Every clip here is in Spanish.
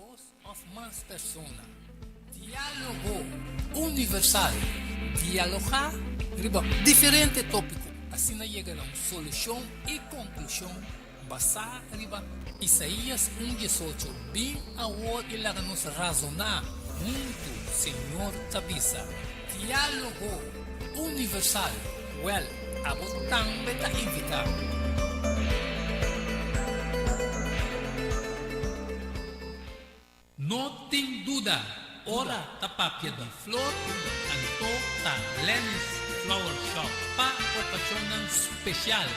dos o más personas. Diálogo universal. Dialogar riba diferente tópico. Assim llega a uma solução e conclusão basada riba Isaías 1:18. Bem a hora e la nos razonar junto, Senhor Tabisa. Diálogo universal. Well, abo também ta invitar. No tem dúvida, ora tapapia de flor, anto ta Lenny's Flower Shop pa ocasión especial.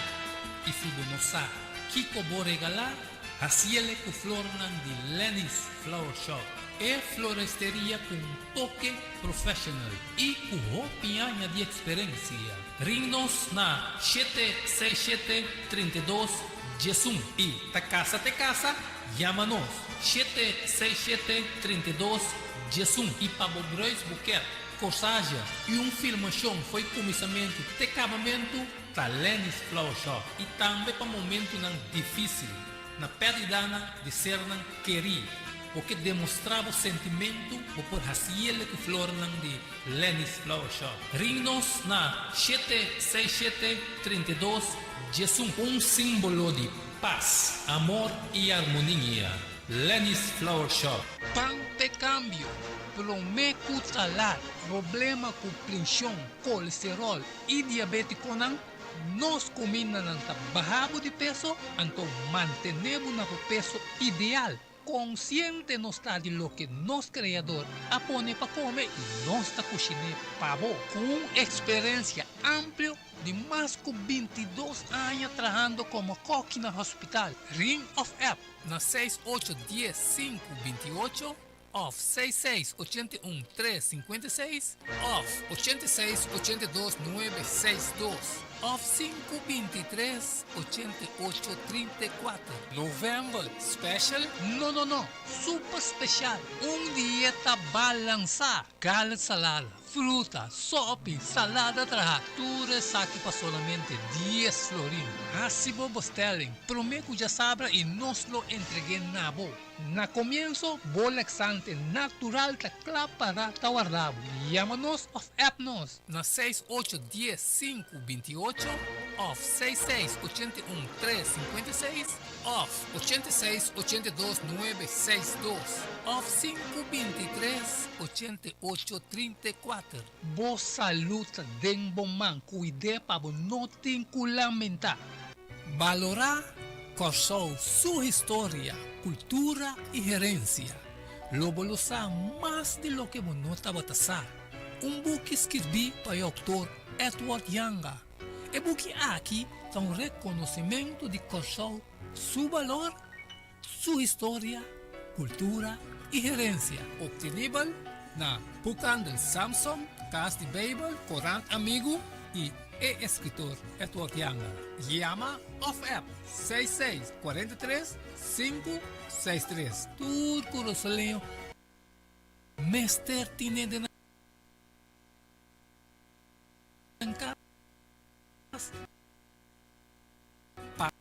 E figo no sa, Kiko bo regalar, haciele ku flor nan di Lenny's Flower Shop. E floresteria com toque professional e com roupinha de experiência. Ring-nos na 767-32 Jesum e ta casa, llama-nos 767-32 Jesum e para Brois Buquet, corsagem e filmação foi comissamento de acabamento da Lenny's Flower Shop e também para momento não difícil na perda de ser não querer porque demonstrava o sentimento por haciele que flor de Lenny's Flower Shop. Ring-nos na 767-32 Jesum, símbolo de paz, amor e harmonia. Lenny's Flower Shop. Pante cambio, prometo talar, problema com pressão, colesterol e diabetes não, nós comemos ng bahabo de peso, então mantenemos no peso ideal. Consciente no está de lo que nos creador apone para comer y nos está cocinando pavo con experiencia amplia de más de 22 años trabajando como cook en el hospital. Ring of App na 6810-528 off 6681-356 off 8682-962 off 523-8834 November Special? No, super special. Dieta balança. Carne salada, fruta, sopa, salada traja. Tudo aqui para solamente 10 florins. Assim vos telling, prometo já sabra e nos lo entregué na bo. Na comienzo, laxante natural ta para guardado. Llámanos of appnos na 6810-528 off 6681-356 off 8682-962 off 523-8834. Boa saluta den bom man, cuide para não tem que lamentar. Valorar Corsou sua história, cultura e gerência. Lobo lo sa mais de lo que monota batasar. Book escrevi para o autor Edward Yanga. E book aqui é reconhecimento de Corsou, seu valor, sua história, cultura e gerência. Obtenível na Bucan del Samsung, Casa de Babel, Corant Amigo e escritor Edward Yanga. Llama of app 6643-563. Turco Rosaleo. Mester tiene de para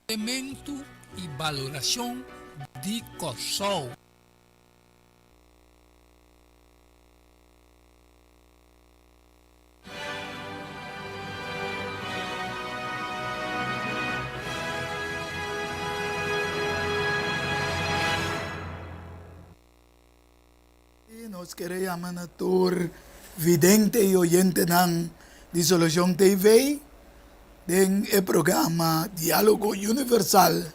compreendimento e valoração de Corsou. Nos queremos a tour vidente e oyente ng Dissolution TV den programa Diálogo Universal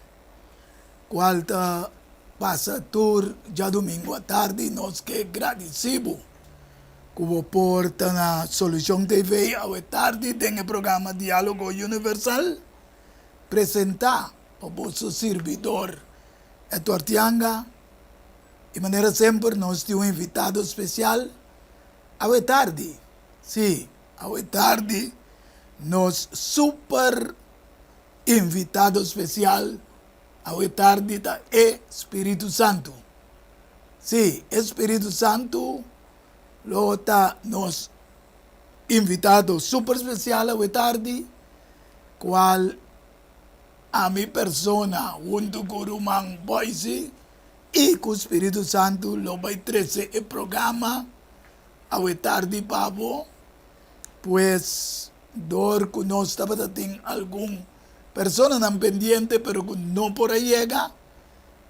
qual ta passa tour já domingo à tarde nos que agradecido como porta na Solution TV à tarde den programa Diálogo Universal apresentar para o vosso servidor Edward Tianga. De maneira sempre, nós temos um invitado especial. À tarde, sim, à tarde, nós super invitado especial. À tarde, da Espírito Santo. Sim, Espírito Santo, lota nos invitado super especial à tarde, qual a mi persona, junto con Rumang Boise y con Espíritu Santo, lo va a 13 el programa, a tarde pavo, pues, dor que no estaba teniendo algún persona tan pendiente, pero que no por ahí llega,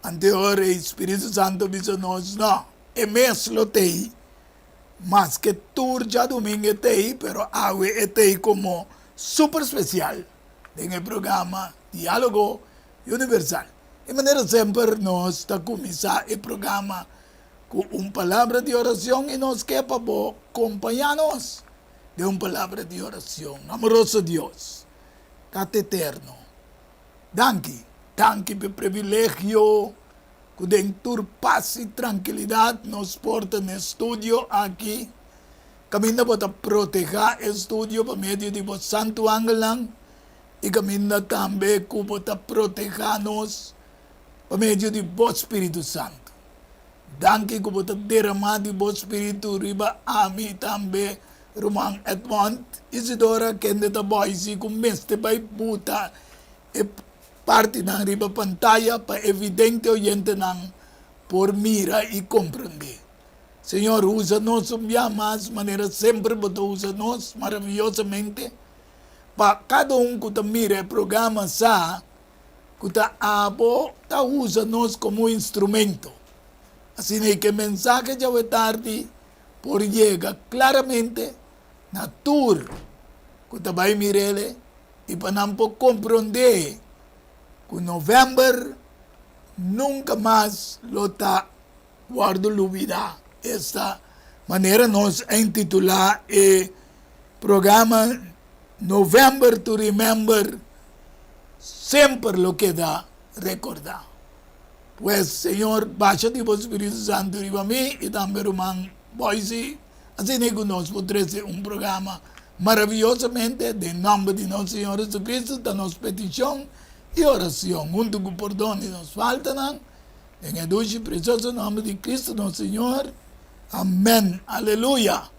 ante ahora el Espíritu Santo dice, no, es mes lo te más que tour ya domingo te pero agua te como super especial en el programa Diálogo Universal. De manera siempre nos está comenzando el programa con una palabra de oración y nos quepa por acompañarnos de una palabra de oración. Amoroso Dios, Tate eterno, danke por el privilegio que dentro paz y tranquilidad nos porta en el estudio aquí. Camina para proteger el estudio por medio de vos Santo Ángel y camina también para protegernos por medio de vos Espíritu Santo. Danke que para derramar de vos Espíritu riba a mí también, Román Edmond, Isidora Kendeta Boise, con mestre by buta parte na riba pantalla para evidente oyente nan por mira y comprender. Señor, usa-nos más manera siempre, pero usa-nos maravillosamente para cada que te mira el programa sa, que te abo, te usa-nos como instrumento. Así que el mensaje ya tarde por llega claramente na tour que te va a mirele y para no comprender que noviembre nunca más lo está guardo la vida. Esta manera nos intitula el programa November to Remember, siempre lo queda recordar. Pues, Señor, baja de vos Espíritu Santo arriba a mí y también Román Boise, así que nos podrá ser un programa maravillosamente de nombre de nuestro Señor Jesucristo, damos petición y oración, junto con perdón y nos faltan, en el dulce y precioso nombre de Cristo nuestro Señor. Amén. Aleluya.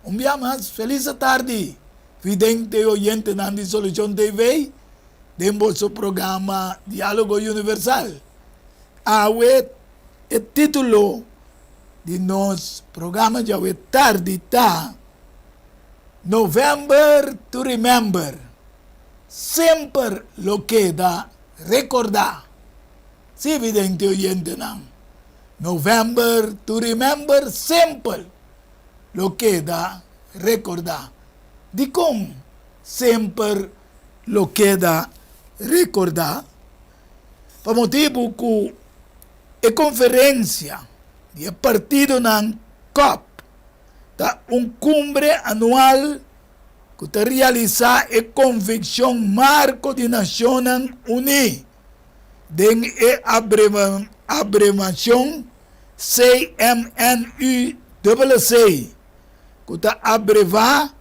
Un día más, feliz tarde, vidente oyente de Disolución TV, de nuestro programa Diálogo Universal. El título de nuestro programa ya tarde está November to Remember. Siempre lo queda recordar. Sí, evidente oyente, ¿no? November to Remember, siempre lo queda recordar. ¿De cómo siempre lo queda recordar? Por motivo que la conferencia del partido en COP, un cumbre anual que te realiza la Convención Marco de Naciones Unidas, de abreviación CMNUCC, que te abreva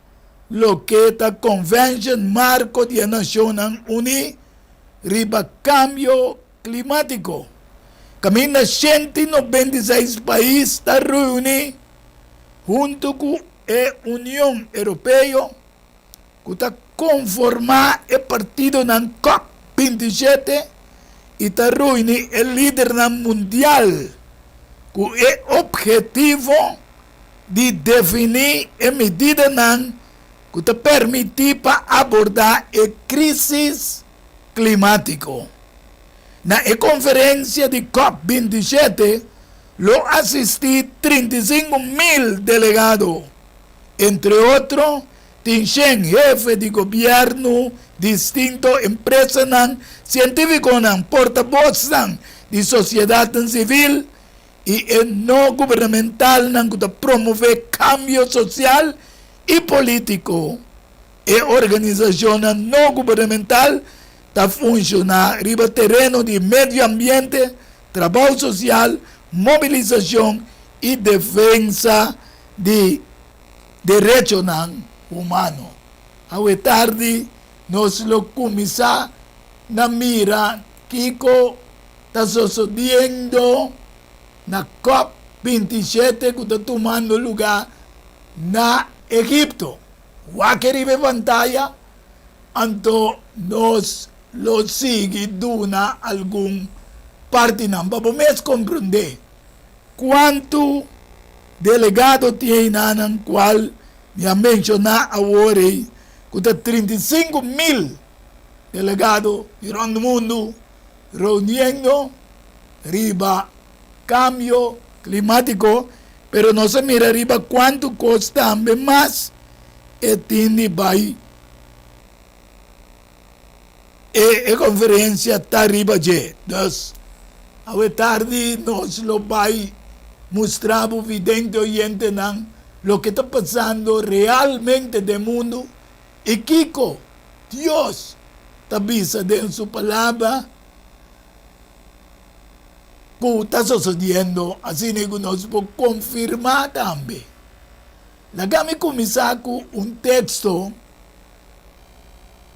lo que es la Convención Marco de Naciones Unidas riba cambio climático. Camina 196 países reunidos junto con la Unión Europea, que está conformado el partido en COP27 y está reunido el líder mundial con el objetivo de definir medidas que te permitir para abordar la crisis climática. En la conferencia de COP27 lo asistí 35,000 delegados, entre otros, jefes de gobierno, distintas empresas, científicos, portavoces de sociedad civil y el no gubernamental que promueve cambio social y político. E organizaciones no gubernamentales que funcionan arriba terreno de medio ambiente, trabajo social, movilización y defensa de derechos humanos. A tarde nos lo comenzamos a mirar Kiko está sucediendo na COP27 que está tomando lugar na Egipto. Wakeri pantalla, anto nos lo sigue duna algún parte nan. Para mes comprender cuánto delegado tiene nan cual me ha mencionado ahora que 35,000 delegados durante el mundo reuniendo riba cambio climático, pero no se mira arriba cuánto cuesta más tiene by conferencia está arriba ya. Entonces, a tarde nos lo va mostrar evidente oyente lo que está pasando realmente del mundo. Y Kiko, Dios te avisa en su palabra que está sucediendo, así que nos puede confirmar también. La que comenzar con un texto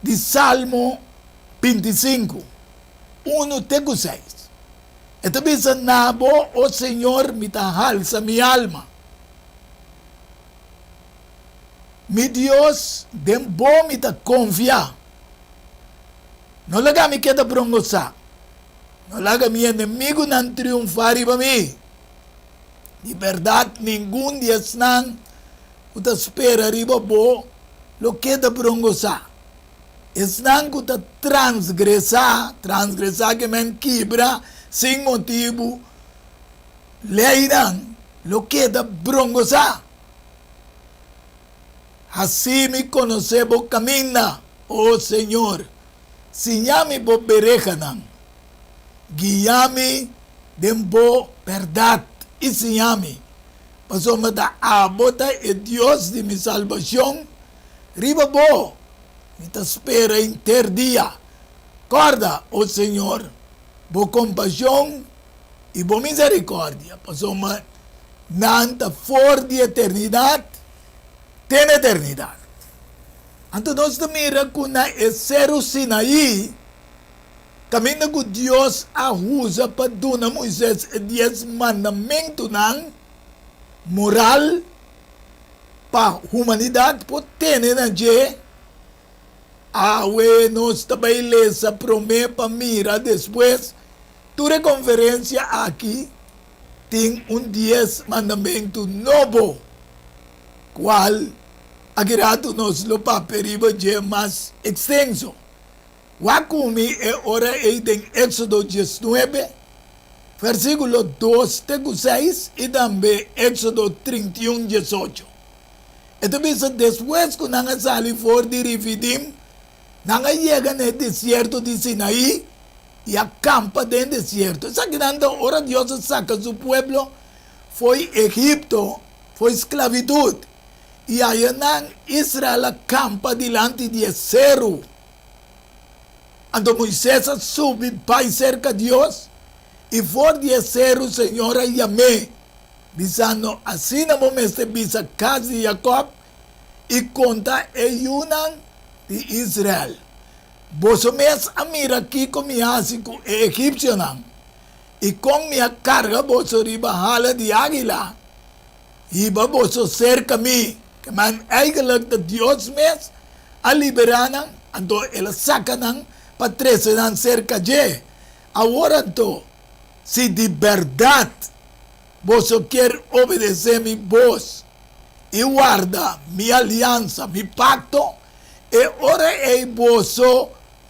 de Salmo 25, 1-6. Esto dice, Nabo, oh Señor, mi alza mi alma. Mi Dios, den bo mi ta confía. No laga mi queda brongosa. No laga mi enemigo nan triunfar para mí. De verdad, ningún día nan uta espera arriba bo lo queda brongosa. Es nan uta transgresa que men quebra sin motivo. Leiran lo queda brongosa. Así me conocemos camina, oh Señor. Señame por berejanan. Guíame de bo verdad. Y señame. Pasó mata abota el Dios de mi salvación. Riba bo. Me te espera interdía. Guarda, oh Señor. Bo compasión y bo misericordia. Pasó mata nanta for de eternidad. Tiene eternidad. Entonces mira que el cero Sinaí, camino que Dios usa para dar a Moisés 10 mandamentos moral para a humanidade, por tener allí, nos também lesa promete para mira después, toda conferência aqui tem 10 mandamentos novo, qual agrado nos lo paperiba je más extenso. Wakumi ora en Éxodo 19, versículo 2-6 y también Éxodo 31-18. Entonces, después que nanga sali for de Refidim, nanga llega en el desierto de Sinaí y acampa en el desierto. Esa grande ahora Dios saca a su pueblo, fue Egipto, fue esclavitud. Y allá Israel acampa delante de cero. Cuando Moisés sube para cerca de Dios, y por de cero, Señora, llamé, diciendo, así no me visa casa de Jacob, y conta ayunan de Israel. Vos me a mira aquí con mi ásico egipcio, y con mi carga vos arriba jala de águila, y vos cerca a mí. Que man eigenlijk de Dios mes a liberanan ando el sacanan para 13 cerca de ahora to si de verdad vos quer obedecer mi voz y guarda mi alianza mi pacto e ora vos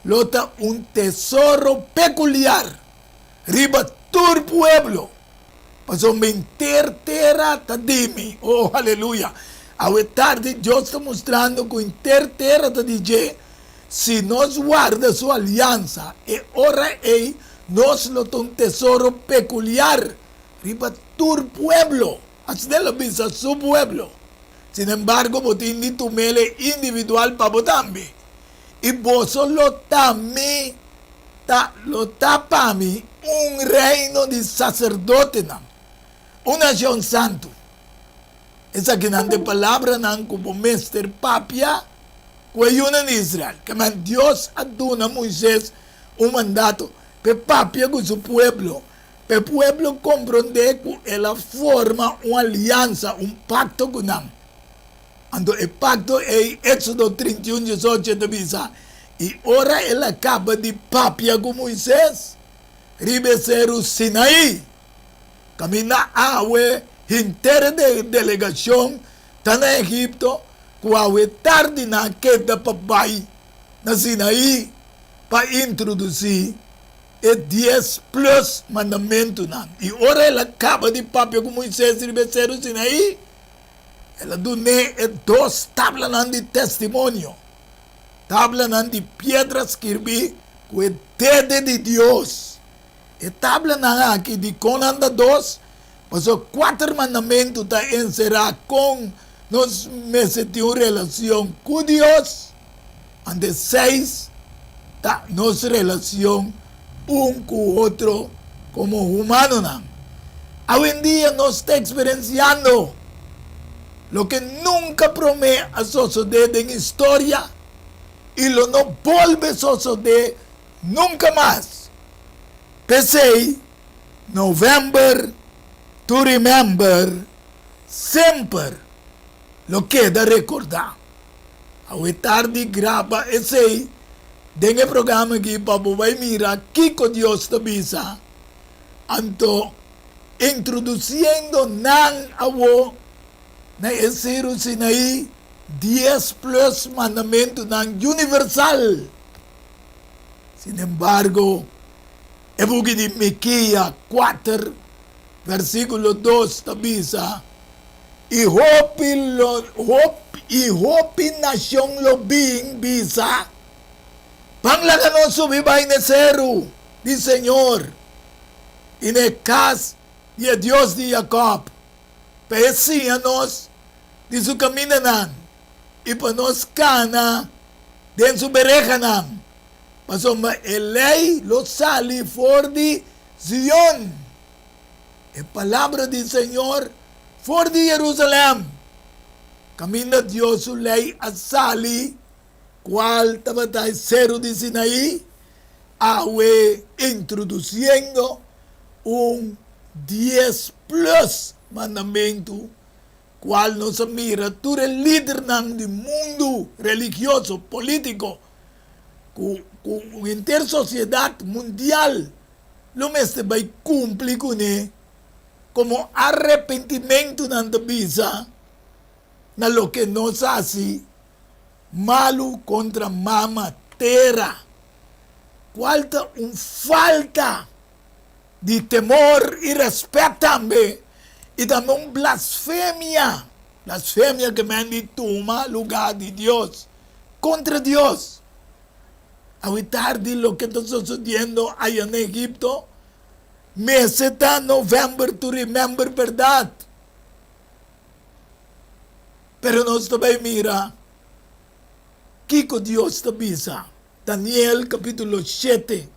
lota un tesoro peculiar riba tu pueblo pasó me intertera tadimi oh aleluya. A tarde Dios está mostrando que interterra te dice, si nos guarda su alianza, y ahora nos lo un tesoro peculiar, riba tu pueblo, así de la visa su pueblo. Sin embargo, botín ni tu mele individual para botambi. Y vos lo tami, lo tapami, un reino de sacerdote, una nación santo. Esa que de palabra como Mester Papia, cuayuna en Israel, que man Dios aduna a Moisés un mandato, pe Papia con su pueblo, pe pueblo comprende que él forma una alianza, un pacto con él. Cuando el pacto es Éxodo 31-18 de visa, Y ahora él acaba de papia con Moisés. Ribeseru Sinaí. Camina awe inter de delegación tan a Egipto. Kuawe tarde na queda papai na Sinaí para introduzir e 10 plus mandamento nan. E ora ela acaba de papel com Moisés e Becerro Sinaí. Ela dune e 2 tablas nan de testemunho. Tabla nan de piedras escrevi com o dedo de Deus. E tabla nan aqui de conanda 2, mas os 4 mandamentos está encerrado com nós meses de uma relação com Deus. E 6 está nossa relação com o outro como humano. Hoy en día nos está experienciando lo que nunca promete a suceder en historia y lo no vuelve a suceder nunca más. Pensei, November to remember, sempre lo queda recordar. Hoy tarde graba ese en el programa aqui para vai mirar que Deus te avisa. Anto introduzindo nan awo na Esero Sinaí 10 plus mandamento nan universal. Sin embargo, e bugi di Miquia 4 versículo 2 te avisa y hopi nación lo bin bisa Panglaganon subibay na Seru, di Señor, inekas di Dios di Jacob, pesianos di su kaminanan, ipanos kana, den su berekanam, paso maelay lo sali for di Zion, e palabra di Señor for di Jerusalem, camina Dios su ley asali, cual tabatay Cero de Sinaí, awe introduciendo un 10 plus mandamento, cual nos mira tú eres líder del mundo religioso, político, con inter sociedad mundial, lo mestre va a cumplir con él, como arrepentimiento en la vida, na lo que nos hace malo contra mama terra. Falta falta de temor y respeto también. Y también blasfemia. Blasfemia que me toma lugar de Dios. Contra Dios. Ahorita de lo que está sucediendo allá en Egipto. Meseta November to remember verdad. Pero nos también mira. Kiko Dios te avisa. Daniel capítulo 7,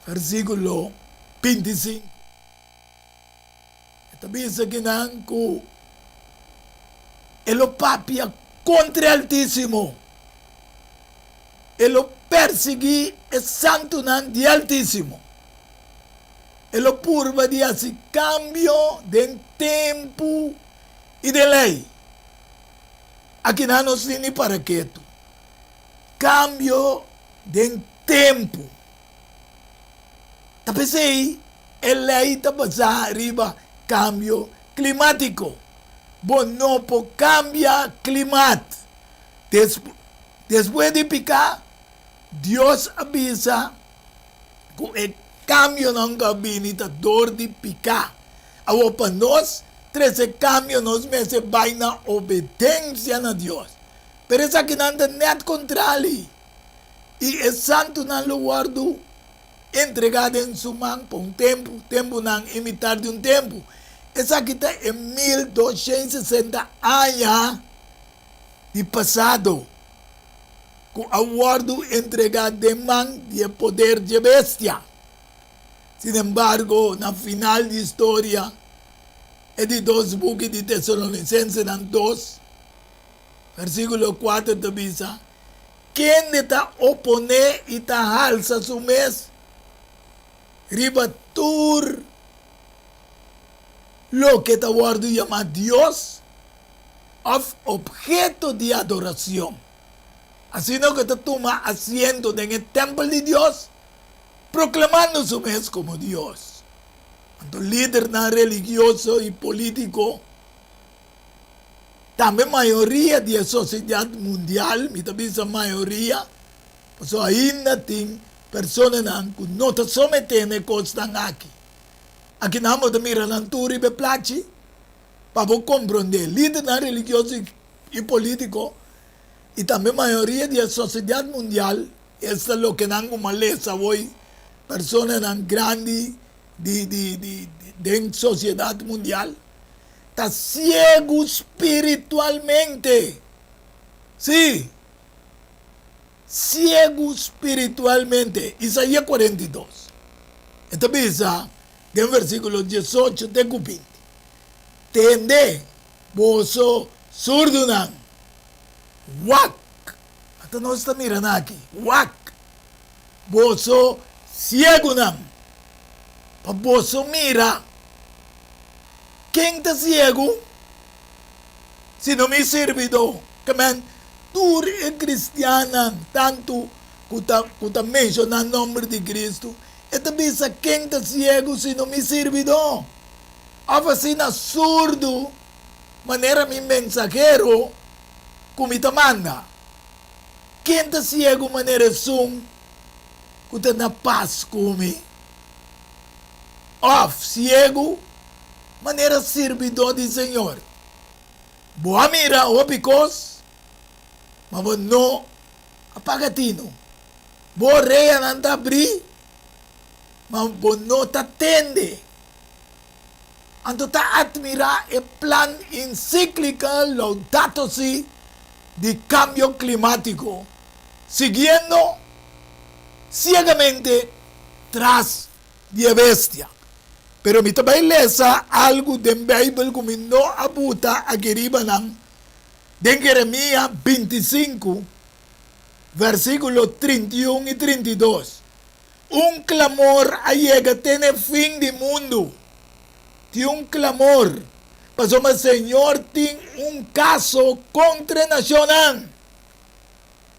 versículo 25. Te avisa que nanco el papia contra el Altísimo. El perseguí el santo nan de Altísimo. El purva de hacer cambio de tiempo y de ley. Aqui não nos tem para quieto. Cambio de tempo. Tapesei, ele aí está passando arriba, cambio climático. Bonopo cambia clima. Después de picar, Deus avisa que o cambio não gabinita dor de picar. Agora para nós, 13 cambios nos meses vai na obediência a Deus. Pero essa que não é net contrario. E é santo não lo guardo entregado em sua mão por tempo não imitar de tempo. Essa aqui está em 1260 anos de passado. Com o guardo entregado de mão de poder de bestia. Sin embargo, na final de história, é de 2 buques de Tesalonicenses 2, versículo 4 te avisa, quem está oponer e está alça su mes, ribatur lo que está guardo llama Dios, of objeto de adoración. Así no que te toma asiento en el templo de Dios, proclamando su mes como Dios. Cuando líder religioso y político, también mayoría de la sociedad mundial, mi también mayoría, pues ainda tem personas que no te someten a cosas aquí. Aquí nada más mira la altura y me place, para comprender, líder religioso y político, y también mayoría de la sociedad mundial, eso es lo que dan como maleza hoy, personas grandes de la sociedad mundial, está ciego espiritualmente. Sí, ciego espiritualmente. Isaías 42. Esta pisa, en el versículo 18 de 20. Tende, bozo, surdunan. Wak. Hasta no está mirando aquí. Wak. Bozo, ciego nan. Pa bozo mira. ¿Quién está ciego? Si no me servidor. Que man, tú eres cristiana, tanto que te menciona el nombre de Cristo. Esta visa, ¿quién está ciego si no me servidor? A vacina surdo, manera mi mensajero, como te manda. ¿Quién está ciego manera son, que te na paz comigo? Off, ciego, manera servidor do Senhor. Boa mira, o picos, mas não apagatino. Boa reia não te abrir, mas não te atende. Então ta admirar o plan encíclica Laudato Si de cambio climático, siguiendo ciegamente tras de bestia. Pero mi também lesa algo da Bíblia como não abuta a queribanang de Jeremias 25, versículos 31 y 32. Un clamor allega a tener fin de mundo. Tiene un clamor. Pasó el Señor tiene un caso contra la nación.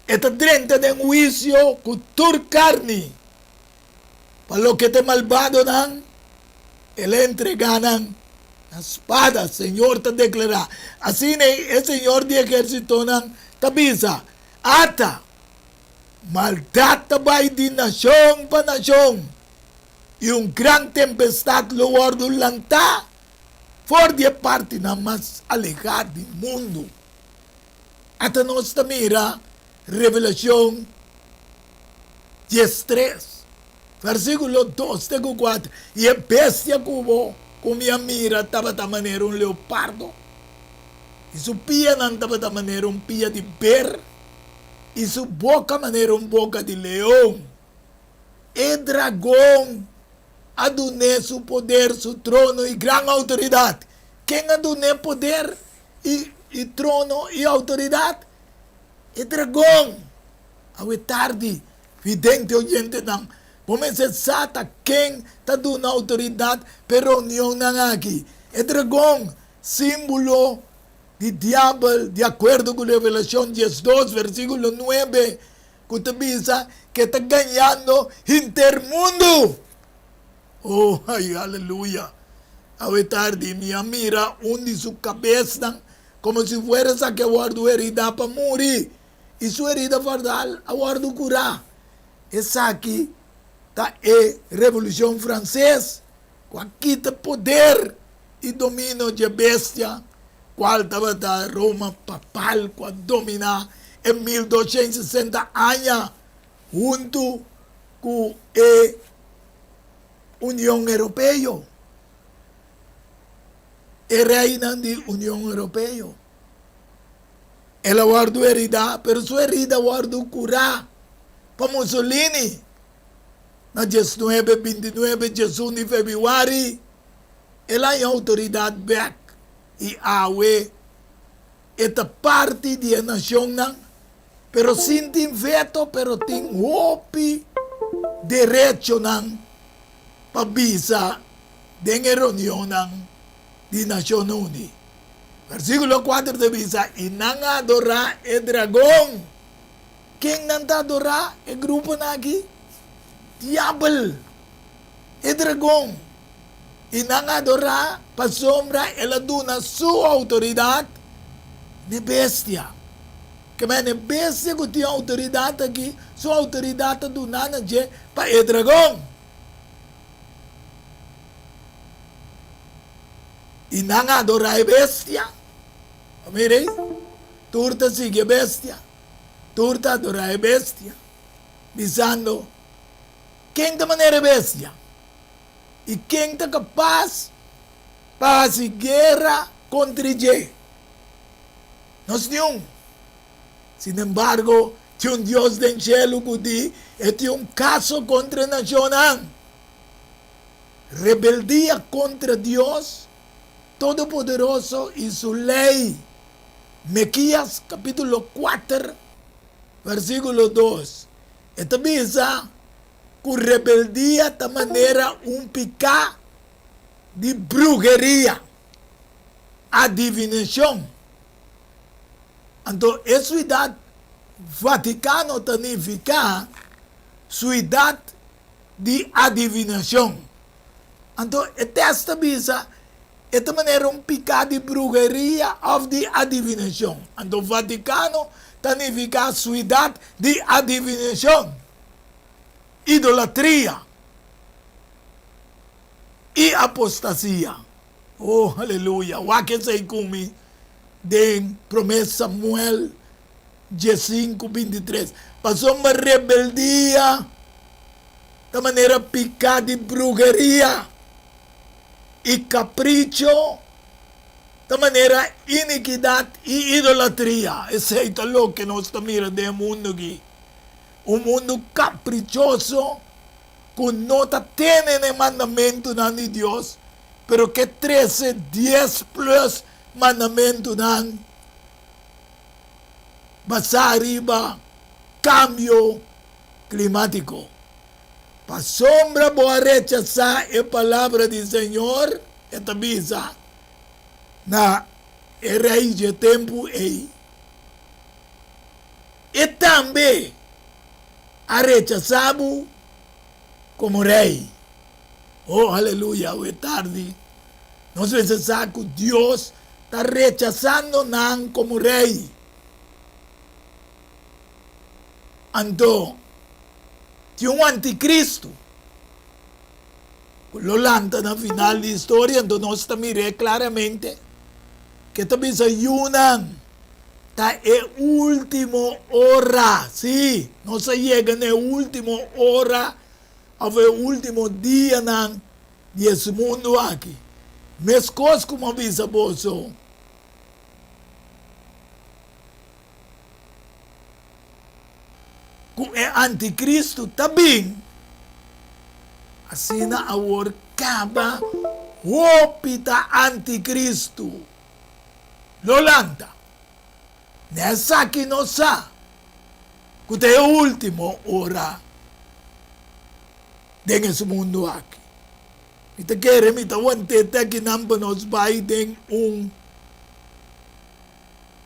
Está dentro de un juicio cultura carne. Para lo que te malvado dan, él entreganan la espada. Señor te declara. Así el Señor de ejército te avisa. Ata. Maldad te va de nación para nación. Y un gran tempestad lo guardo lanta. For de parte nada más alejada del mundo. Hasta nos mira Revelación 13. Versículo 2 de 4. Y el bestia cubo, con mi mira, estaba de manera un leopardo. Y su pie estaba de manera un pie de per. Y su boca manera un boca de león. El dragón aduné su poder, su trono y gran autoridad. ¿Quién aduné poder y trono y autoridad? El dragón. Hoy tarde, vidente oyente dan. Comienza sata quem está dando autoridade para reunião aqui. É dragão, símbolo de diabo, de acordo com Revelação 12, versículo 9, que te diz que está ganhando intermundo. Oh, ai, aleluia. A tarde, minha mira, onde sua cabeça, como se fosse a que guarda herida para morrer. E sua herida verdade, a guarda curar. Essa aqui. É Revolução Francesa, com aqui tem poder e domínio de bestia, qual estava da Roma papal, qual dominar em 1260 anos, junto com a União Europeia. É reina da União Europeia. Ela guardou herida, mas sua herida guardou curar para Mussolini. Na 19, 29, 18 de fevereiro, ela é autoridade back e awe esta parte da nação não, pero sem tem veto, pero tem hope direito não para visa de reunião não de Nação Unida. Versículo 4 de visa e não adorar o dragão quem não está adorar é grupo aqui? Diabo, é dragão. E não adorar para sombra, ela dona sua autoridade na bestia. Que é bestia que tem autoridade aqui, sua autoridade do nada para o dragão. E não adorar a bestia. Mirei? Turta sigue a bestia. Turta adorar a bestia. Dizendo, quem da maneira bestia? E quem está capaz para fazer guerra contra ele? Nós nenhum. Sin embargo, tinha um Deus do céu que diz que tinha um caso contra a nação. Rebeldia contra Deus Todo-Poderoso e sua lei. Mequias capítulo 4, versículo 2. Esta bisa que rebeldia da maneira pecado de brujeria, adivinação. Então, a cidade Vaticano significa cidade de adivinação. Então, esta bisa esta maneira pecado de brujeria ou de adivinação. Então, Vaticano significa cidade de adivinação, idolatria e apostasia. Oh, aleluia. O que sei comigo de promessa Samuel 5:23. Passou uma rebeldia da maneira pecado de brujeria e capricho da maneira iniquidade e idolatria. Esse é o que nós estamos mirando do mundo aqui. Um mundo caprichoso que não tem mandamento de Deus, pero que 13, 10 plus mandamento basar arriba cambio climático. Para sombra boa rechazar a palavra do Senhor, esta bisa na raiz de tempo aí. E também a rechazado como rei. Oh, aleluia, hoje é tarde. Nós precisamos que Deus está rechazando não como rei. Então, tinha um anticristo. Lo lanta na final da história, então nós estamos mirando claramente que também se ayunan. Está é última hora, sim. Nós chegamos na última hora, ao último dia desse mundo aqui. Mas coisas como avisa você, que é anticristo também, assim na agora acaba o pita anticristo. Lolanta. Nessa que não sabe, que é a última hora desse mundo aqui. Ita quer me tawanteta que não nos vai ter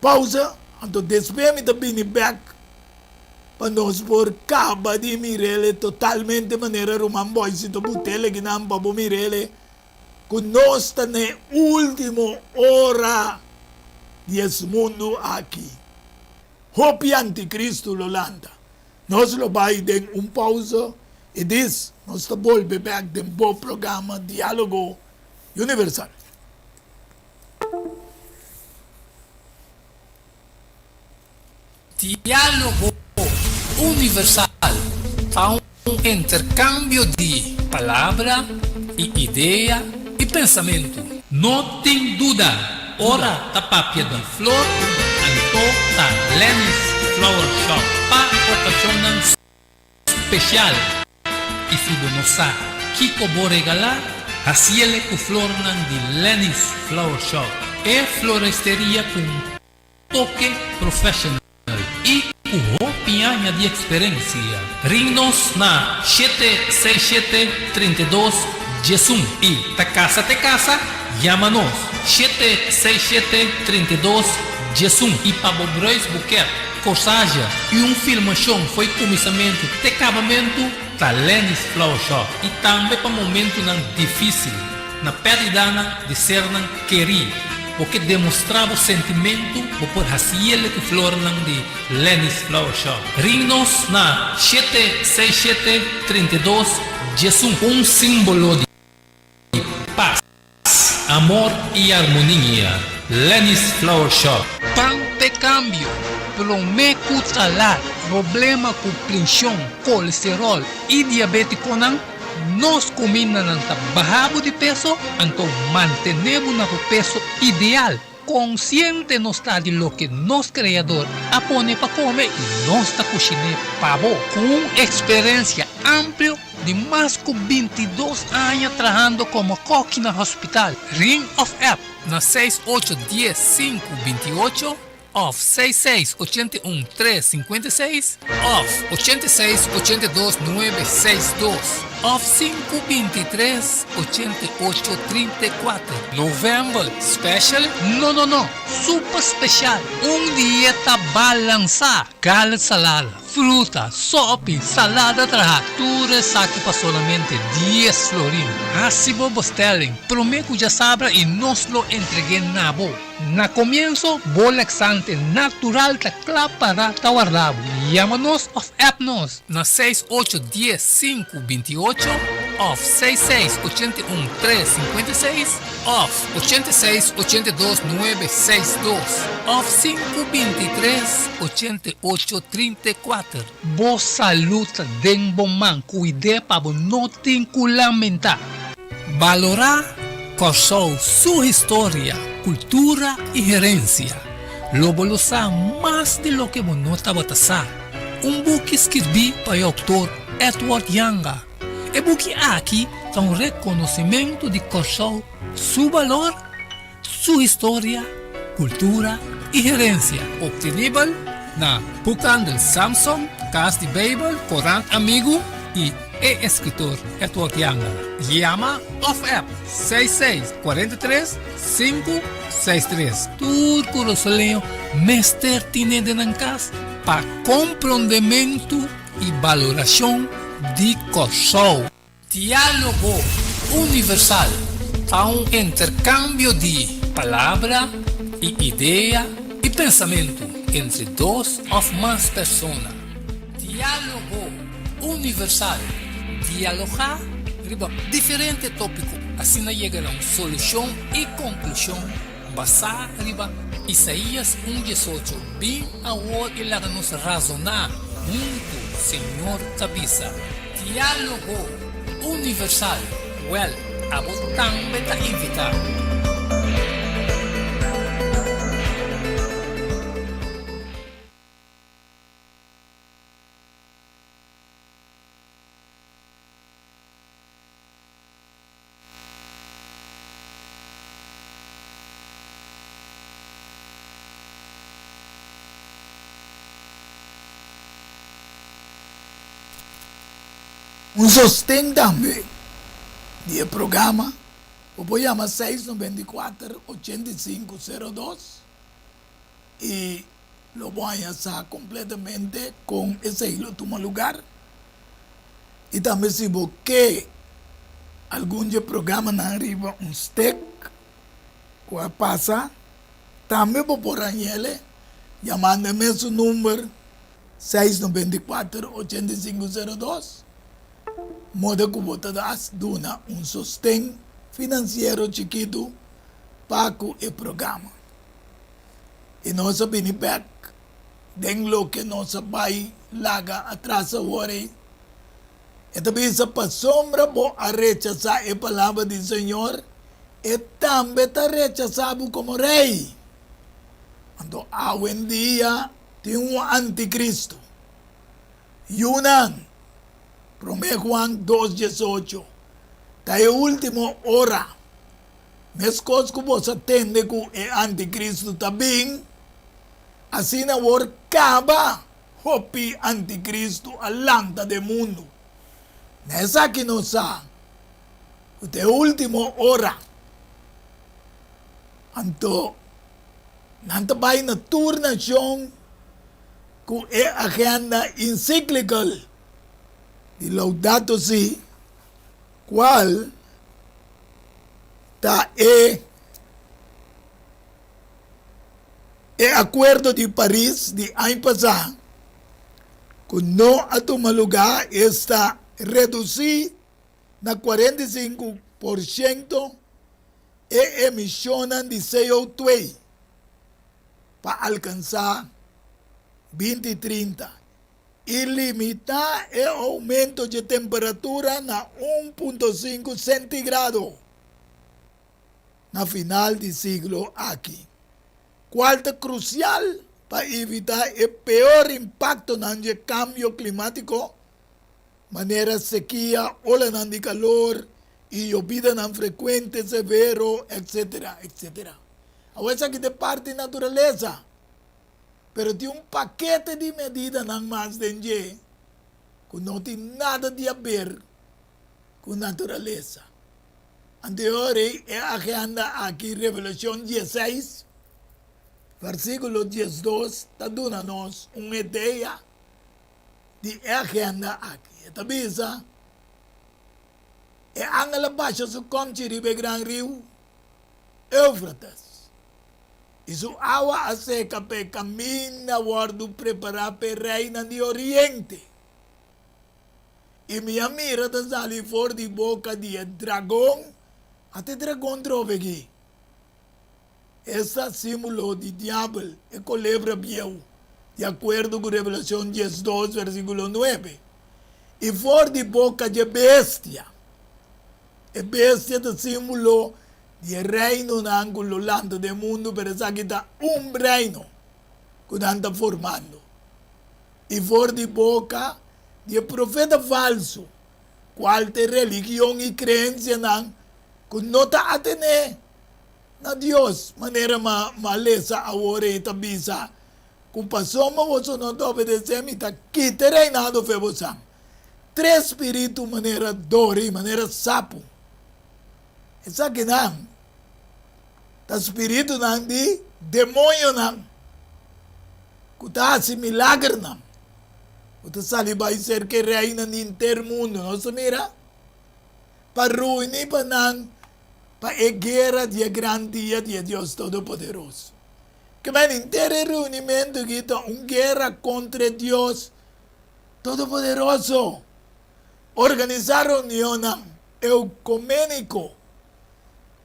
pausa, então depois me bini back para nós por caba de mirele totalmente de maneira rumamboy se to butele que não para mirele que nós está na última hora desse mundo aqui. Hopi anticristo Lolanda. Nós lo vai ter pausa e diz, nós está volve back de bom programa Diálogo Universal. Diálogo Universal é um intercâmbio de palavra e ideia e pensamento. Não tem dúvida. Ora da papia de flor, anto da Lenny's Flower Shop para ocasião especial. E se você não sabe que vou regalar, assim com flor de Lenny's Flower Shop. É floresteria com toque profissional e com roupinha de experiência. Ring-nos na 767-32 Jesum e ta casa, chama-nos 767-32 Jesum e para Bobrois Buquet corsagem e filmação foi começamento de acabamento da Lenny's Flower Shop e também para momento não difícil na perda de ser não querer porque demonstrava o sentimento por raciele que flor não de Lenny's Flower Shop. Ring-nos na 76732 Jesus símbolo de paz, amor e harmonia. Lenny's Flower Shop. Pante cambio, promeco tratar problema com pressão, colesterol e diabetes não, nós comemos bajamos de peso, então mantenemos no peso ideal. Consciente nos está de lo que nos criador apone para comer e nós está cozinhando pavo com experiência ampla de mais de 22 anos trabalhando como coque no hospital. Ring of App na 6810-528 off 6681-356 off 8682-962 off 523-8834 November Special? No, super special, dieta balançada, carne salada, fruta, sopa, salada tudo saque para solamente 10 florins. Assim vos telling, prometo já sabe e nos lo entreguei na boa. Na comienzo, laxante natural ta para ta guardado. Llámanos of appnos na 6810-528 off 6681-356 off 8682-962 off 523-8834. Boa saúde den bom man, cuide para não te lamentar. Valorar corsou sua história, cultura y herencia. Lo bolosa más de lo que no estaba tasar. Buque escribí para el autor Edward Yanga. El buque aquí está un reconocimiento de Corsou, su valor, su historia, cultura y herencia. Obtenible na Bucan del Samsung, Cas de Babel, Corán Amigo y escritor Edward Yanga. Llama of app 6643-563. Turco Rosoleo, Mester tiene de Nancas para compreendimento y valoración de Corsou. Diálogo universal a un intercambio de palabra y idea y pensamiento entre dos o más personas. Diálogo universal. Dialogar riba diferente tópico, assim llegará a solução e conclusão basada riba Isaías 1:18. Bem agora ele nos razonar junto, Senhor cabeça. Diálogo universal. Well, a vos também está invitado. Un sostén también del programa, o puede llamar 694-8502 y lo voy a hacer completamente con ese hilo toma lugar. Y también si busqué algún programa en arriba, un stick, que pasa, también por añadirle, llamándome su número 694-8502. Modo que você dá um sostém financeiro chiquito para o programa. E nossa feedback, den lo que nossa vai laga atrás agora. E também se para sombra bo a rechazar a palavra do Senhor, e também está rechazado como rei. Então, hoje em dia, tem anticristo. Yunan. 1 Juan 2:18. Está a última hora. Mas coisas que você atende com o anticristo também. Assim na hora acaba o anticristo a lanta do mundo. Nessa que não sabe. Está a última hora. Então, não vai na turnação com a agenda encíclica de Laudato Si, qual está o Acordo de Paris de ano passado, que não a tomar lugar está reduzir na 45% e emissão de CO2 para alcançar 2030 e limitar o aumento de temperatura na 1,5 centígrado na final do século aqui. Quarta crucial para evitar o pior impacto no cambio climático, maneira sequia, olas de calor e llovida frequente, severo, etc. etc. Agora isso aqui de parte da natureza, mas tem paquete de medidas não mais que não tem nada a ver com a natureza. Anterior é a agenda aqui, Revelação 16, versículo 12, está dando-nos uma ideia de agenda aqui. Esta visa é angela baixa se conte ribe gran rio Éufrates. E sua água a seca para caminhar guardo preparar para reina de Oriente. E minha mira está ali fora de boca de dragão, até dragão trove aqui. Essa símbolo de diabo é culebra biel, de acordo com Revelação 12, versículo 9. E fora de boca de bestia. E bestia é símbolo de reino na ângulo lando do mundo, pero essa aqui está reino que está formando. E fora de boca de profeta falso, qual tem religião e crença não, que não está atendendo na Deus, maneira maleza agora e tabisa, com passou mas você não está obedecendo, está quite reinado foi você. Três espíritos, maneira dori, maneira sapo. Essa aqui não, tá espírito não de demônio não, que está assim milagre não, que está sali vai ser que reina no inteiro mundo, não se mira? Para ruinir para não, para a guerra de grande dia de Deus Todo-Poderoso. Que o inteiro reunimento que está uma guerra contra Deus Todo-Poderoso. Organizar reunião ecumênico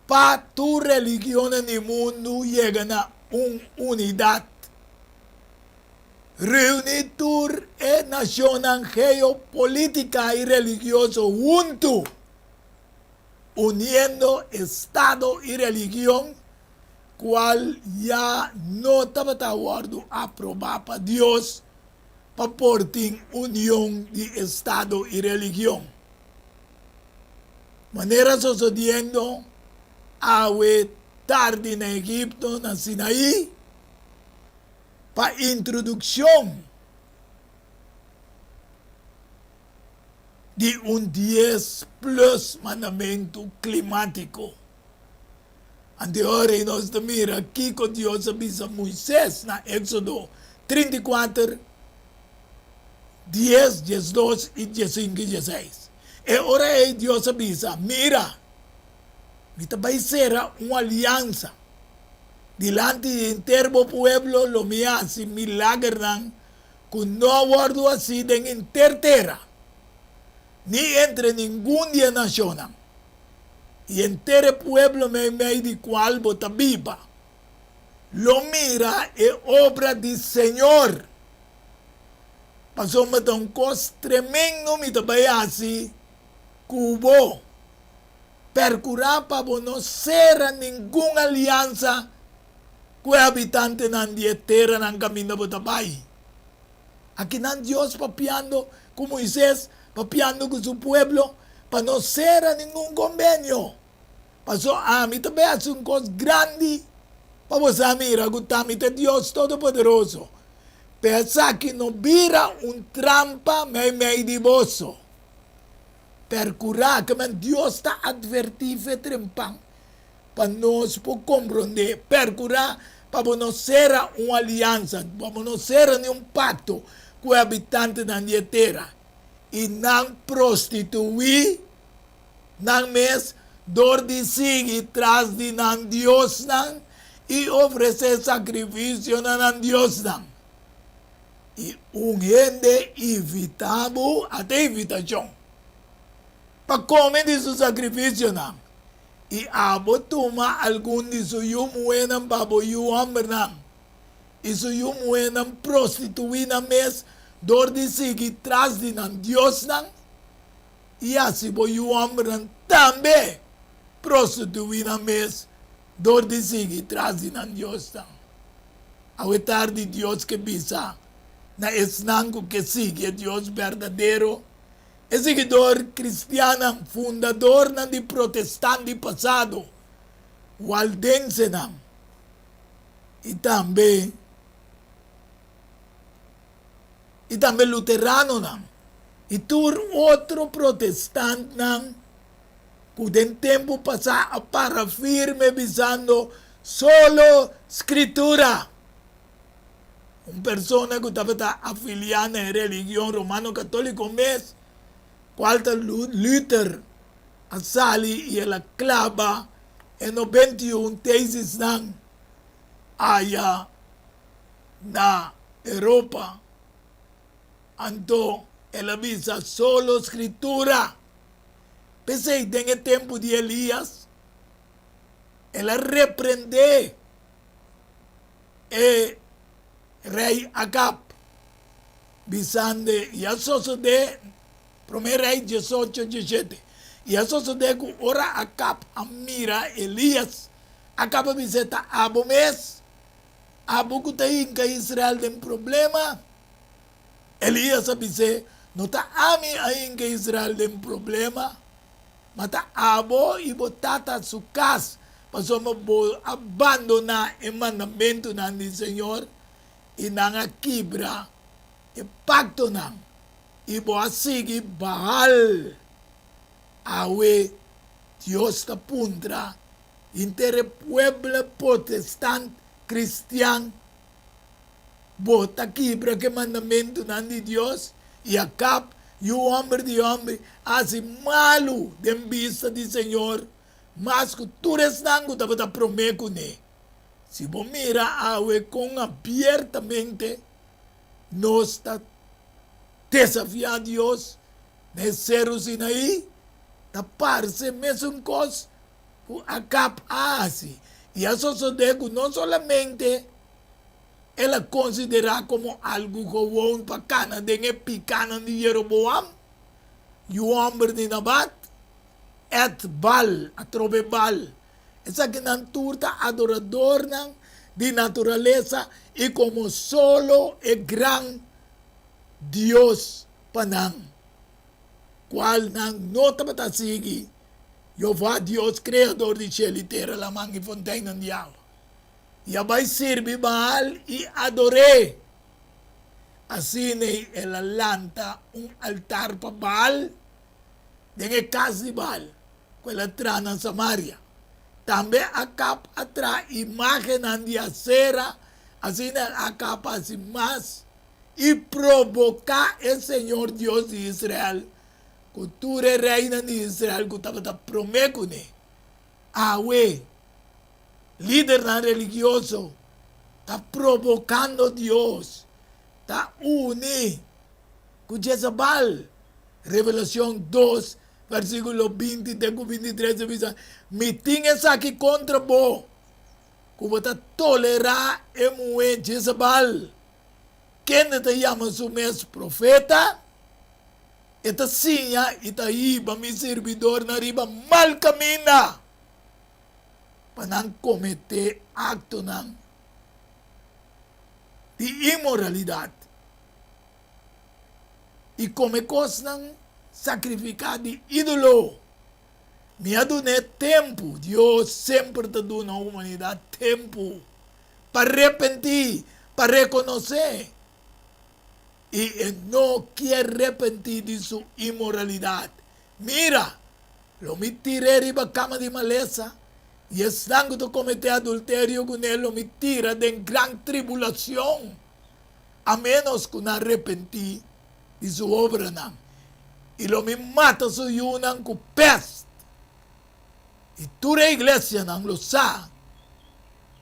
para tu religião no mundo chega na unidade. Reunir tu e nação geopolítica e religioso junto, uniendo Estado y religión, cual ya no estaba de acuerdo a aprobar para Dios para portar unión de Estado y religión. Manera sucediendo a tarde en Egipto, en Sinaí, para introducción de 10 plus mandamento climático. Anterior nós mira aqui que Deus avisa Moisés na Éxodo 34, 10, 12 e 15 e 16. E ora aí Deus avisa, mira, vai ser uma aliança delante do inteiro pueblo, lo me hace milagre que não guardo assim em inteira terra, ni entre ninguna nación, y entero pueblo me de cual bota viva. Lo mira es obra del Señor. Pasó un cos tremendo, me vaya así, cubo, percurar para no ser ninguna alianza con habitantes de tierra en camino bota bai. Aquí nan Dios papiando con Moisés, papiando con su pueblo, para no ser a ningún convenio. Pasó a mí también hace un cosa grande, para vos a mirar que Dios Todopoderoso. Pensa que no vira un trampa me de vosso. Percurar que Dios está advertido trampan, para nos por comprender, percurar para não ser uma aliança, para não ser um pacto com o habitante da terra. E não prostituir, não mes, dor de seguir traz de não Deus não, e oferecer sacrifício não Deus não. E gente evitava até evitação. Para comer desse sacrifício não. E abo toma algum disso yumuenam babo yuamernam. Isso yumuenam prostituir mes, dor de seguir traz de não Deus não. E assim bo yuamernam também prostituir mes, dor de seguir traz de não Deus não. Ao tarde Deus que bisa na esnango que sigue Deus verdadeiro, é seguidor cristiano, fundador de protestante passado, waldense não, e também luterano não, e tur outro protestante não, que tem tempo passar para firme visando solo escritura. Uma pessoa que estava afiliada à religião romano-católica, mas quando Luther a sali e ela clava em 91 teses não há na Europa, então ela visa solo escritura. Pensei, tem o tempo de Elias, ela repreende rei Acab, visando e a de 1 Rei 18, 17. E a de que ora Acab mira Elias, acaba visita Abo mes, Abo que está em Israel tem problema, Elias avise, não está ami aí em Israel tem problema, mas está Abo e botata sua casa, para abandonar o mandamento do Senhor, e não quebra o pacto não. E boa seguir Baal. Awe Deus está puntra entre pueblo protestante cristiano. Bota quebra que mandamento não de Deus. E acaba e o homem de homem assim malo de vista do Senhor. Mas que tu restango estava prometendo. Se você mira awe com abertamente, nós está desafiando Deus, nesse o Sinaí, da parece mesmo coisa que acaba assim. E a sociedade não solamente ela considera como algo comum para cana de picana de Jeroboam, e o homem de Nabat, a trove Bal. Essa que não turta adorador de natureza e como solo é grande Deus panang. Qual não nota para seguir, Jeová Deus criador de céu e terra, la mangi fontaine de água. E vai servir Baal e adorei. Assim ela lanta altar para Baal, de casa de Baal, quella trana Samaria. Também acaba atrás imagem de acera, assim acaba assim mais, e provocar o Senhor Deus de Israel, que tu é reina de Israel, que estava prometendo, Awe, líder religioso, está provocando Deus, está unindo com Jezabel. Revelação 2, versículo 20, 23, diz, me tinha aqui contra vós, que você tolerar e moer Jezabel. Quem te chama seu mesmo profeta, eta sinha, eta iba, mi servidor na riba, mal camina, para não cometer acto de imoralidade. E come coisas sacrificar de ídolo. Me adune tempo, Deus sempre te dá na humanidade tempo para arrepentir, para reconhecer. E não quer arrepentir de sua imoralidade. Mira, lo me tirei riba cama de maleza, y están que comete adulterio con él, lo me tira de gran tribulación, a menos que no arrepentí de su obra, ¿no? Y lo me mata su yunan con peste. Y toda la iglesia no lo sabe,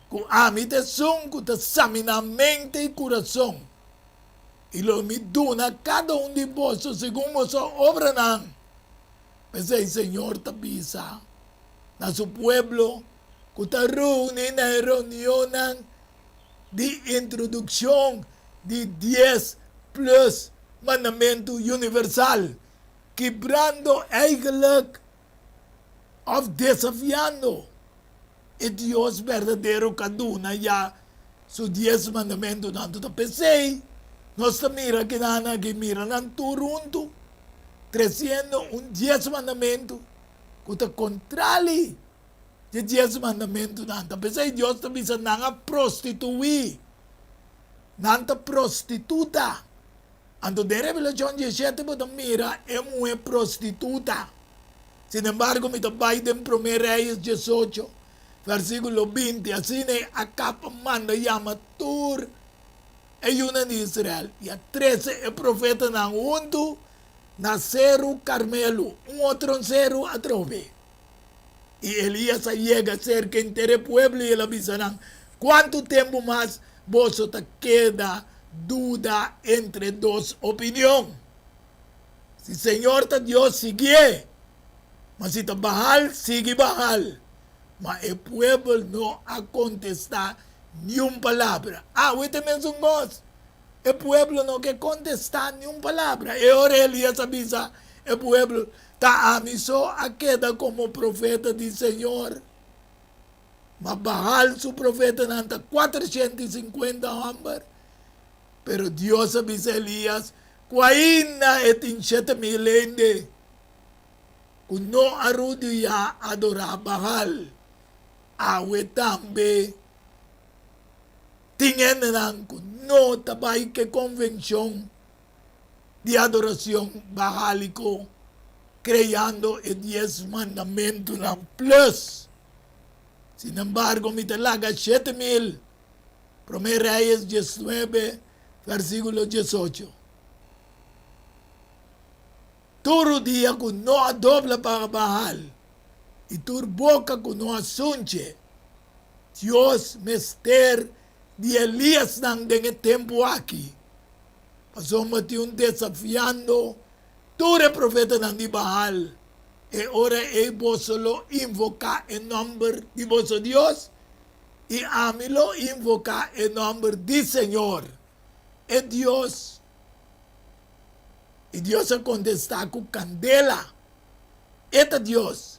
que a mí te son, que te examina mente y corazón, y lo me dona cada uno de vosotros según vuestra obra, ¿no? Pues el Señor te avisa a su pueblo que está reunido en la reunión de introducción de 10 plus mandamiento universal, quebrando eigenlijk of desafiando el Dios verdadero cada una ya sus 10 mandamientos. Tanto pensé, no se mira que nada que miran en tu runto, creciendo un 10 mandamientos que te contrali de 10 mandamientos. Tanto pensé, Dios te dice, nada prostituir, nada prostituta. Ando de Revelación 17, pero mira, es muy prostituta. Sin embargo, mi Biden, 1 Reyes 18, versículo 20, así acá manda llama Tur, una de Israel, y a 13 el profeta na junto, na Cero Carmelo, un otro cero a trove. Y Elías llega cerca entre el pueblo y el avisarán, ¿cuánto tiempo más vosotros queda duda entre dos opiniones? Si Señor te Dios sigue, mas si te Baal, sigue Baal. Mas el pueblo no ha contestado ni una palabra. Ahorita mencionamos, el pueblo no que contestar ni una palabra. Y ahora Elías avisa, el pueblo está avisó a queda como profeta del Señor. Mas Baal, su profeta, nanta 450 hombres. Pero Dios avisa a Elías, cuaina et inchete milende, que no arrodilla adorar Baal. Awe tambe, tienen que no tabay que convención de adoración bajálico, creando el 10 mandamientos plus. Sin embargo, mi talaga 7,000, 1 Reyes 19, versículo 18. Todo día que no dobla para Baal, y tu boca que no asunche, Dios mester de Elías en el tiempo aquí. Pasó un desafiando, tú eres profeta de Baal, y ahora vos lo invoca en nombre de vuestro Dios, y a mí lo invoca en nombre del Señor, es Dios. Y Dios se contesta con candela, este Dios.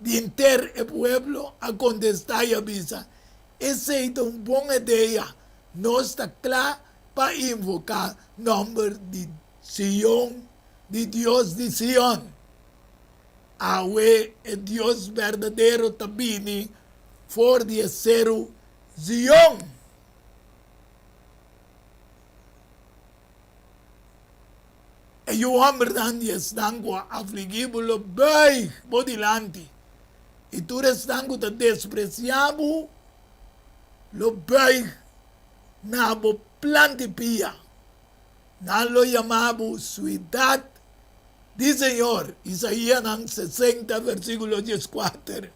De inter el pueblo a contestar y avisa, ese es una buena idea, no está claro para invocar nombre de Sion, de Dios de Sion. Ahora el Dios verdadero también for de ser Sion. E o homem estão afligidos bem por delante. E tu estão despreciando lo bem na planta pia. Não lo chamamos ciudad de Senhor. Isaías 60, versículo 14.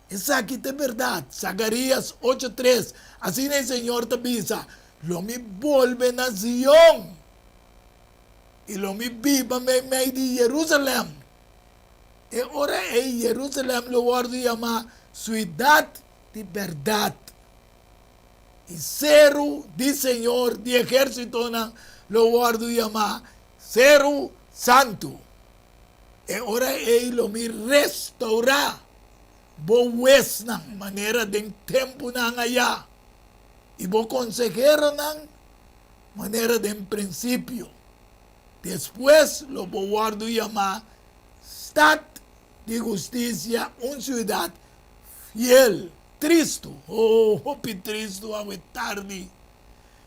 Essa aqui é verdade. Zacarías 8:3. Assim o Senhor te avisa, lo me volve na Sion. Y lo me viva me de Jerusalén. Y ahora en Jerusalén lo guardo llama ciudad de verdad. Y cero de Señor de ejército lo guardo llama cero santo. Y ahora lo me restaura. Bo na manera de tiempo allá. Y bo consejero manera de en principio. Después lo guardo llama Stad de Justicia, una ciudad fiel, Cristo. Oh, Cristo, a tarde.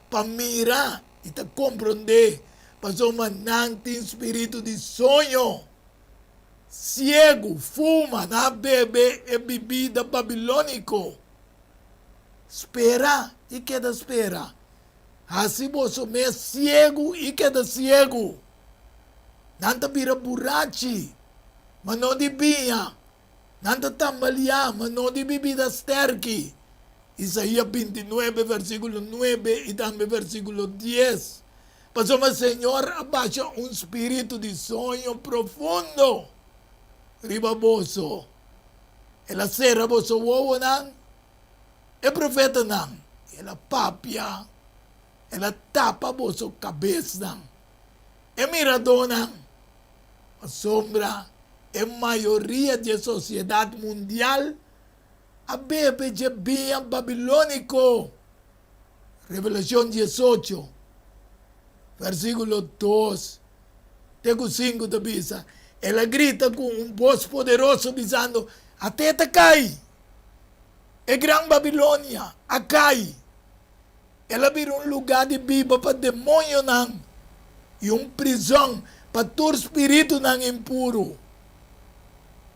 Para mirar y te comprender, para su manante espíritu de sueño. ciego, fuma, na bebe e bebida babilônico. Espera e queda espera. Assim você é ciego e queda ciego. Nanta vira burachi, mas não de binha. Nanta tambalia, mas não de bebida sterky. Isaías 29, versículo 9 e também versículo 10. Pastor, mas Senhor, abaixa um espírito de sonho profundo. Riba boso. Ela serra boso wowo nang. E profeta nang. Ela papia. Ela tapa boso cabeça nang. E mirador nang. A sombra. E maioria da sociedade mundial. A bebe de bem babilônico. Revelação 18. Versículo 2. Tego 5 da bisa. Ela grita com voz poderoso dizendo, a teta cai. É Gran Babilônia, a cai. Ela vira lugar de biba para demônio não. E prisão para todo espírito não impuro.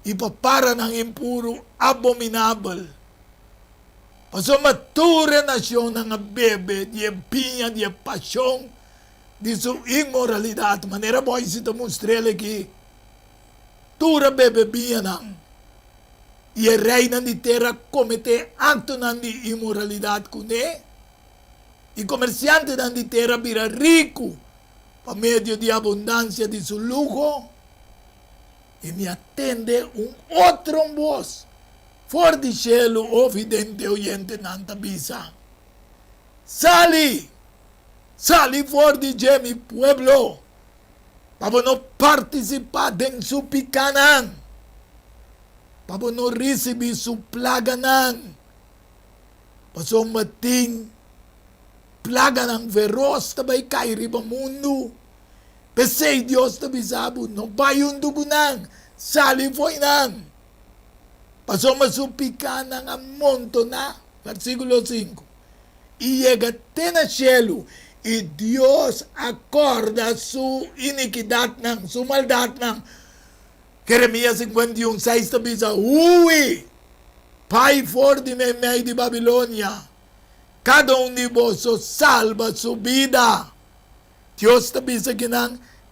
E para não impuro, abominável. Para uma tura nação não bebe de pinha, de paixão, de sua imoralidade. Maneira boa se te mostrar aqui. Tura bebe bia não. E o rei de terra comete acto de imoralidade com ele. E comerciante de terra vira rico por meio de abundância de seu luxo. E me atende outro voz. For de cielo, ovidente oyente nanta bisa. Sali for de mi pueblo. Para não participar de sua picanan. Para não receber sua plaganan. Para mating plaga ng veros tabay kay riba mundo. Pesay Diyos tabi sabo, no bayon dugo nang, salifoy nang. Paso masupika ng amonto na, versikulo 5. Iyagate na cielo, y Dios acorda su iniquidad ng, su maldad ng. Jeremías 51:6 tabi sa, uwi, pai for di may di Babilonia. Cada de vos salva su vida. Dios te dice que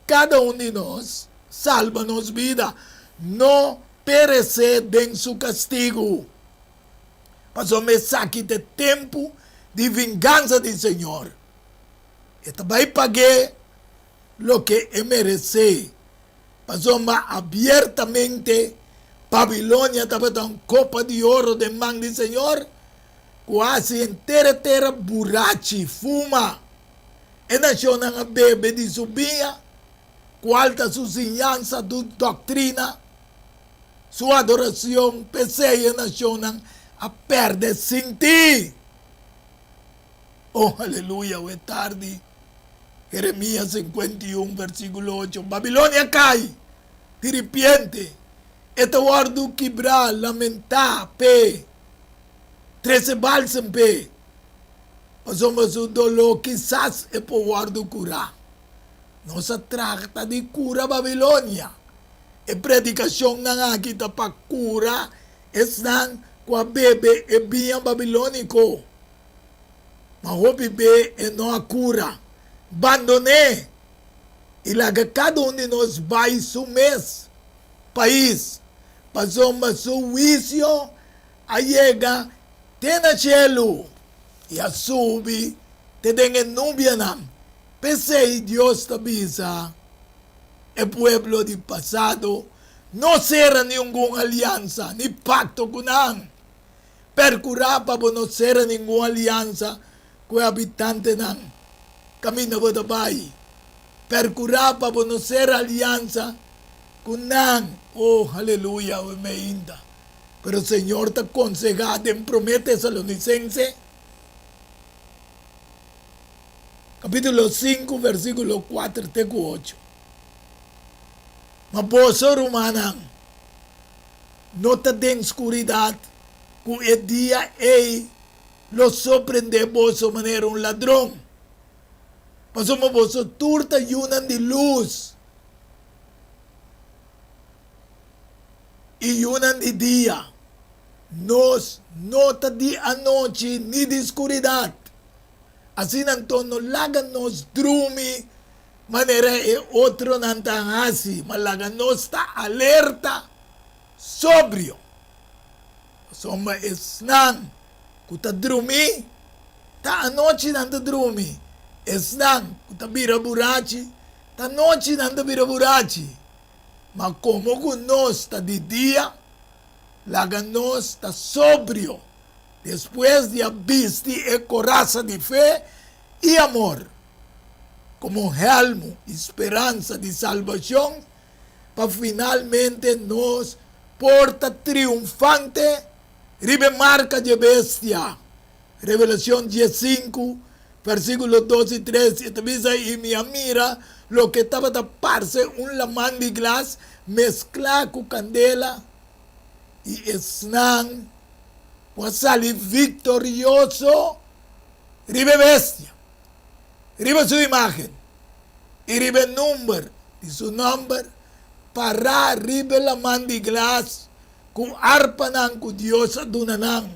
cada de nos salva nos vida. No perece en su castigo. Pasó mensaje de tiempo de venganza del Señor. Y también pagué lo que merece. Pasó más abiertamente. Babilonia estaba en copa de oro de man del Señor. Quase inteira burachi, fuma. E nasceu na bebe de subia, qualta sua ensinança, sua doutrina, sua adoração, peseia nasceu na a perder sentir. Oh, aleluia, é tarde. Jeremias 51, versículo 8. Babilônia cai, de repente, este guardo quebrar, lamentar, pé. 13 balsam pe. Pasamos o dolor quizás é por guardo curar. Não se trata de cura Babilônia. A predicação não aqui está para cura. Estão com a bebê e bem babilônico. Mas o bebê é não a cura. Abandone. E lá cada de nós vai sumir. País. Pasamos o juízo. A chega. Te na cielo, e a subi, te den nubia nam. Pensei Dios te avisa, el pueblo del pasado no será ninguna alianza, ni pacto con nam. Percurá para no ser ninguna alianza con habitante nam. Camina por tabay. Percurá para no ser alianza con nam. Oh, aleluya, o me inda. Pero el Señor te aconseja, te promete Tesalonicense, capítulo 5, versículo 4, teco 8. Maboso romana, no te den oscuridad, que el día lo sorprende boso manera un ladrón. Paso maboso turta yunan de luz. y una de día. Nos nota de anoche ni de oscuridad. Así nanto lagan nos drumi manera e otro nantangasi. Malaga nos está alerta, sobrio. Soma esnan. Kuta drumi. Ta anoche nanta drumi. Esnan. Kuta bira burachi. Ta noche nanta bira burachi. Ma como que nos está de día, laga nos está sobrio, después de abistir e coraza de fe y amor, como helmo, esperanza de salvación, para finalmente nos porta triunfante, ribe marca de bestia. Revelación 15, versículos 2 y 3, y te dice, y mi mira, lo que estaba taparse un lamán de glas, mezclar con candela, y esnan, pues salir victorioso, ribe bestia, ribe su imagen, y ribe número, y su nombre, para ribe lamán de glas, con arpa nan, con diosa dunanan,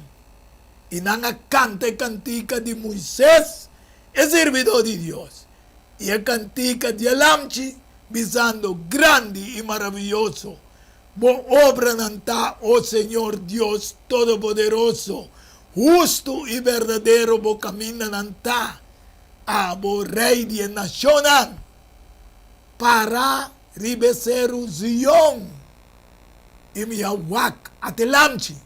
y nanga canta y cantica de Moisés, es servidor de Dios. Y el cantica de Alamchi, visando grande y maravilloso. Bo obra nanta, oh Señor Dios Todopoderoso, justo y verdadero, bo camina nanta, a bo Rey de nacional, para ribeseru Zion, y mi awak atelamchi,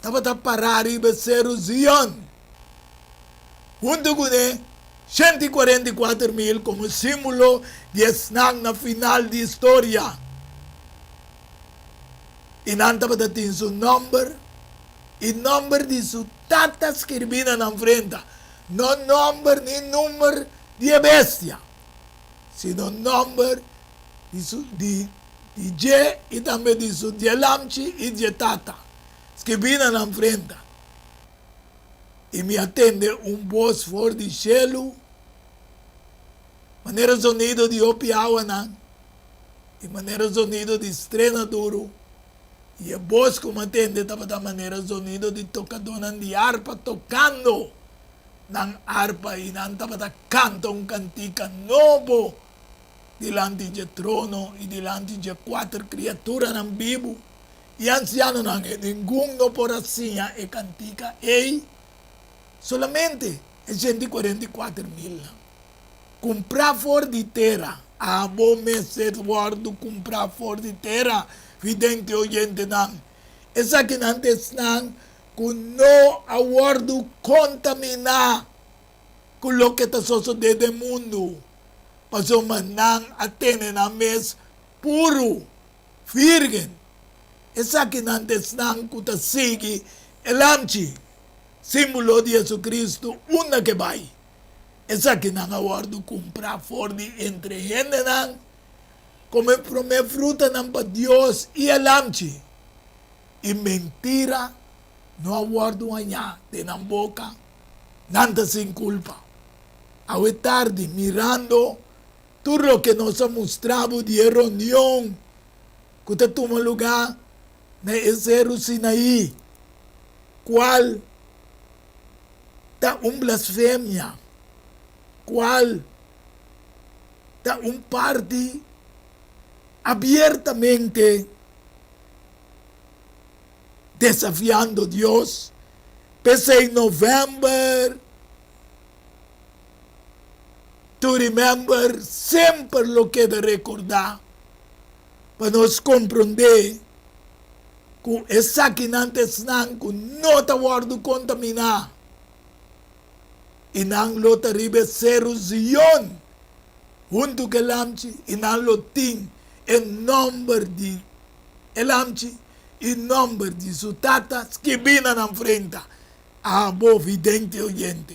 tabata para ribeseru Zion, junto con 144,000 como símbolo de esnan na final de historia. Y nanta para tin su nombre, y nombre de su tatas que vienen en frente. No nombre ni número de bestia, sino nombre de su de y también de su dialamchi y de tata que vienen en frente. Y me atende un voz for de cielo, manera sonido de opiawanan, y manera sonido de estrena duro, y el voz como atende de manera sonido de tocadona de arpa tocando, nan arpa y nan tabata canta un cantica novo, delante del trono y delante de 4 criaturas nan vivo, y anciano nan ninguno por así e cantica ei, solamente es 144,000. Comprar fora de terra. A bom meses guardo comprar fora de terra. Vidente oyente não. Essa que não tem com não aguardo contaminar com o que está sucedendo no mundo. Mas o não atende na mês puro, virgem. Essa que não tem com está sigue elamchi. Símbolo de Jesucristo, una que vai. Essa que não aguardo comprar fora de entre gente não, como comer fruta não para Deus e alamchi. E mentira, não aguardo añá de na boca, nada sem culpa. Ao tarde, mirando tudo o que nos ha mostrado de reunião, que está toma lugar na Ezero Sinaí, qual da blasfemia, cual da parte abiertamente desafiando Dios. Pese en November, to remember, siempre lo que de recordar, para nos comprender que esa que antes no te guardo contaminar. Y nang lo taribe seru Zion, junto que lamchi, y nang lo ting, en nombre de elamchi, y nombre de su tata, que vienen en frente a bo vidente oyente.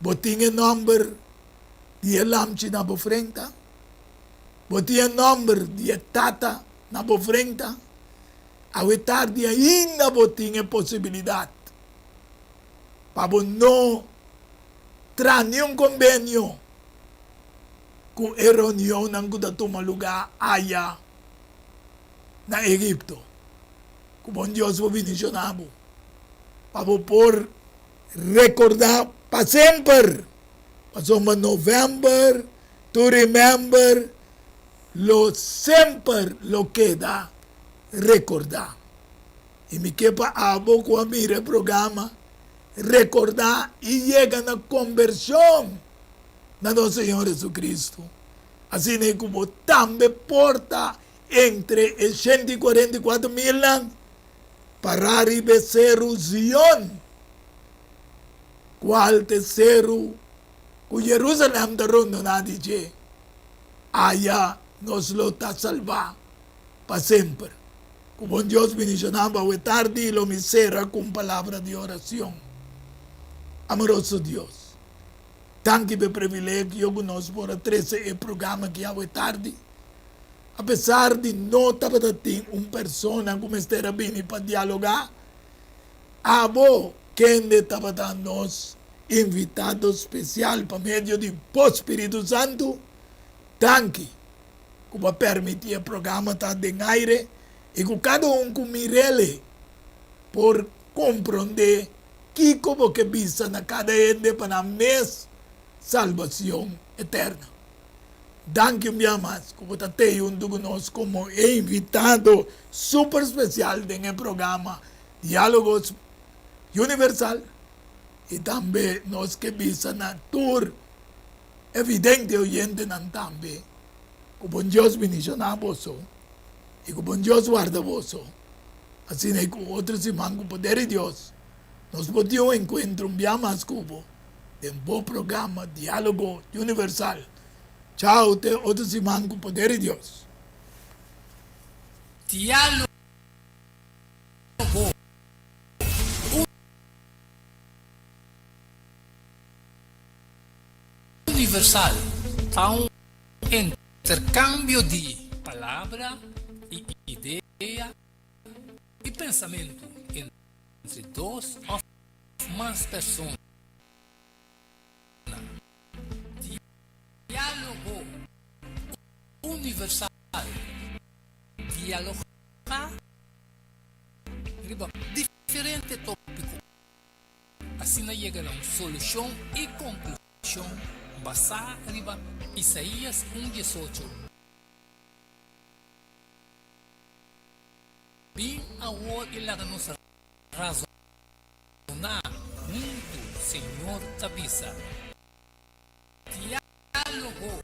Boting en nombre de elamchi na bo frente, boting en nombre de tata na bo frente, a vetar de ainda boting en posibilidad. Para no tra nenhum convênio com a reunião não que toma lugar aí na Egipto. Como Dios po binisyonabo. Pabo por recordar pa sempre. Pasoma November, to remember, lo sempre lo queda recordar. Y mi quepa abo cuando mire el programa, recordar y llega a conversión de nuestro Señor Jesucristo. Así es como también porta entre el 144,000 años para arriba Zion. Cual tercero, que Jerusalén de rondo na dice, allá nos lo está salva para siempre. Como Dios bendicionaba a tarde y lo misera con palabra de oración. Amoroso Dios, tanto que privilegio que nos por 13 el programa que hago tarde. A pesar de no tener una persona como esta vini para dialogar, abo quien estaba dándonos invitado especial para medio de Espíritu Santo, tanto como permitir el programa estar en aire y que cada uno que mirele por comprender que como que visa en cada ende para mes salvación eterna. Danke un día más, como te nos como invitado super especial en el programa Diálogos Universal y también nos que visan a tour evidente oyente también. Como Dios bendicionar vos y como Dios guarda vos. Así que con otros irmãos con poder de Dios nos podemos encontrar un día más como en un buen programa Diálogo Universal. Chao, te otros irmãos con poder de Dios. Diálogo universal, a un intercambio de palabra y idea y pensamiento entre dos o más personas. Diálogo universal. Dialogar diferente tópico. Así no llegará a una solución y conclusión basada en Isaías 1:18. Bien ahora y la nos razonar junto, Señor Tabisa. Diálogo